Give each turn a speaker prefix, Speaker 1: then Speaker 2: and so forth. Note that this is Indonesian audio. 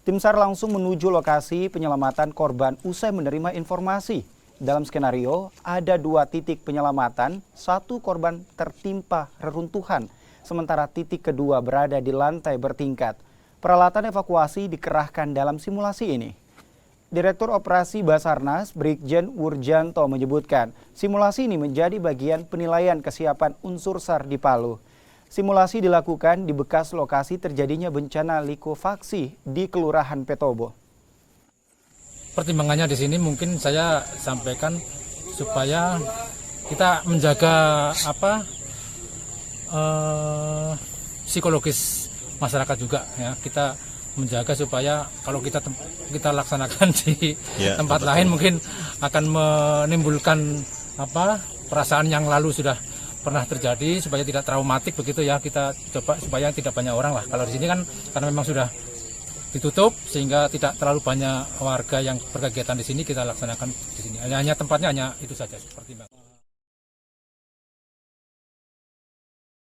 Speaker 1: Tim SAR langsung menuju lokasi penyelamatan korban usai menerima informasi. Dalam skenario, ada 2 titik penyelamatan, 1 korban tertimpa reruntuhan, sementara titik kedua berada di lantai bertingkat. Peralatan evakuasi dikerahkan dalam simulasi ini. Direktur Operasi Basarnas, Brigjen Wurjanto menyebutkan, simulasi ini menjadi bagian penilaian kesiapan unsur SAR di Palu. Simulasi dilakukan di bekas lokasi terjadinya bencana likuifaksi di Kelurahan Petobo.
Speaker 2: Pertimbangannya di sini mungkin saya sampaikan supaya kita menjaga psikologis masyarakat juga ya. Kita menjaga supaya kalau kita laksanakan di tempat lain mungkin akan menimbulkan perasaan yang lalu sudah pernah terjadi, supaya tidak traumatik begitu ya. Kita coba supaya tidak banyak orang lah. Kalau di sini kan karena memang sudah ditutup sehingga tidak terlalu banyak warga yang berkegiatan di sini, kita laksanakan di sini. Hanya tempatnya hanya itu saja seperti